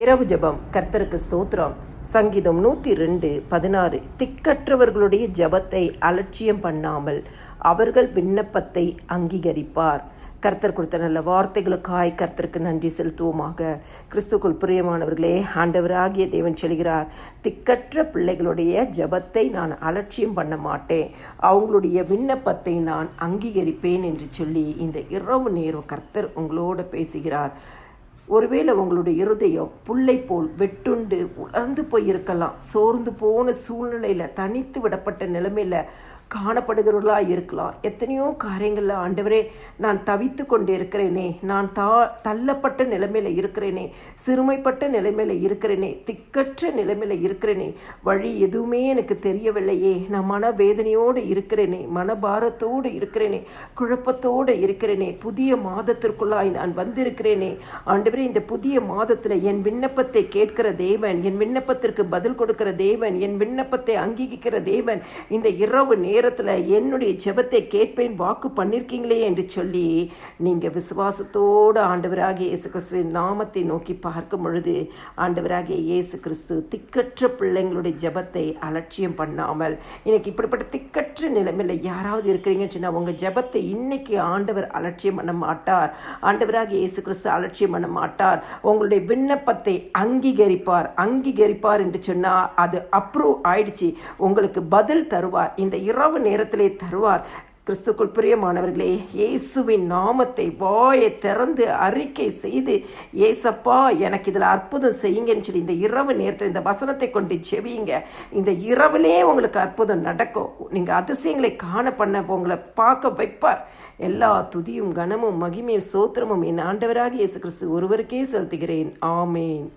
இரவு ஜெபம். கர்த்தருக்கு ஸ்தோத்திரம். சங்கீதம் 102:16. திக்கற்றவர்களுடைய ஜெபத்தை அலட்சியம் பண்ணாமல் அவர்கள் விண்ணப்பத்தை அங்கீகரிப்பார். கர்த்தர் கொடுத்த நல்ல வார்த்தைகளுக்காய் கர்த்தருக்கு நன்றி செலுத்துவோமாக. கிறிஸ்துக்குள் பிரியமானவர்களே, ஆண்டவராகிய தேவன் சொல்கிறார், திக்கற்ற பிள்ளைகளுடைய ஜெபத்தை நான் அலட்சியம் பண்ண மாட்டேன், அவங்களுடைய விண்ணப்பத்தை நான் அங்கீகரிப்பேன் என்று சொல்லி இந்த இரவு நேரம் கர்த்தர் உங்களோட பேசுகிறார். ஒருவேளை உங்களுடைய இருதயம் புல்லை போல் வெட்டுண்டு உலர்ந்து போயிருக்கலாம். சோர்ந்து போன சூழ்நிலையில், தனித்து விடப்பட்ட நிலைமையில் காணப்படுகிறவர்களாக இருக்கலாம். எத்தனையோ காரியங்களில் ஆண்டவரே நான் தவித்து கொண்டு இருக்கிறேனே, நான் தள்ளப்பட்ட நிலைமையில் இருக்கிறேனே, சிறுமைப்பட்ட நிலைமையில் இருக்கிறேனே, திக்கற்ற நிலைமையில் இருக்கிறேனே, வழி எதுவுமே எனக்கு தெரியவில்லையே, நான் மனவேதனையோடு இருக்கிறேனே, மனபாரத்தோடு இருக்கிறேனே, குழப்பத்தோடு இருக்கிறேனே, புதிய மாதத்திற்குள்ளாய் நான் வந்திருக்கிறேனே. ஆண்டவரே, இந்த புதிய மாதத்தில் என் விண்ணப்பத்தை கேட்கிற தேவன், என் விண்ணப்பத்திற்கு பதில் கொடுக்கிற தேவன், என் விண்ணப்பத்தை அங்கீகரிக்கிற தேவன், இந்த இரவு நேரத்தில் என்னுடைய ஜெபத்தை கேட்பேன் வாக்கு பண்ணியிருக்கீங்களே என்று சொல்லி நீங்கள் விசுவாசத்தோடு ஆண்டவராகிய இயேசு கிறிஸ்துவின் நாமத்தை நோக்கி பார்க்கும் பொழுது, ஆண்டவராகிய இயேசு கிறிஸ்து திக்கற்ற பிள்ளைங்களுடைய ஜெபத்தை அலட்சியம் பண்ணாமல், இன்னைக்கு இப்படிப்பட்ட திக்கற்ற நிலைமையில் யாராவது இருக்கிறீங்கன்னு சொன்னால் உங்கள் ஜெபத்தை இன்னைக்கு ஆண்டவர் அலட்சியம் பண்ண மாட்டார். ஆண்டவராகிய இயேசு கிறிஸ்து அலட்சியம் பண்ண மாட்டார். உங்களுடைய விண்ணப்பத்தை அங்கீகரிப்பார் என்று சொன்னால் அது அப்ரூவ் ஆயிடுச்சு, உங்களுக்கு பதில் தருவார். இந்த இரவு நேரத்திலே தருவார். கிறிஸ்துக்குள் பிரியமானவர்களே, இயேசுவின் நாமத்தை வாயை திறந்து அறிக்கை செய்து, ஏசப்பா எனக்கு இதில் அற்புதம் செய்யுங்கன்னு சொல்லி இந்த இரவு நேரத்தில் இந்த வசனத்தை கொண்டு செவியுங்க. இந்த இரவிலே உங்களுக்கு அற்புதம் நடக்கும். நீங்கள் அதிசயங்களை காண பண்ண உங்களை பார்க்க வைப்பார். எல்லா துதியும் கனமும் மகிமையும் சோத்திரமும் என் ஆண்டவராகிய இயேசு கிறிஸ்து ஒருவருக்கே செலுத்துகிறேன். ஆமேன்.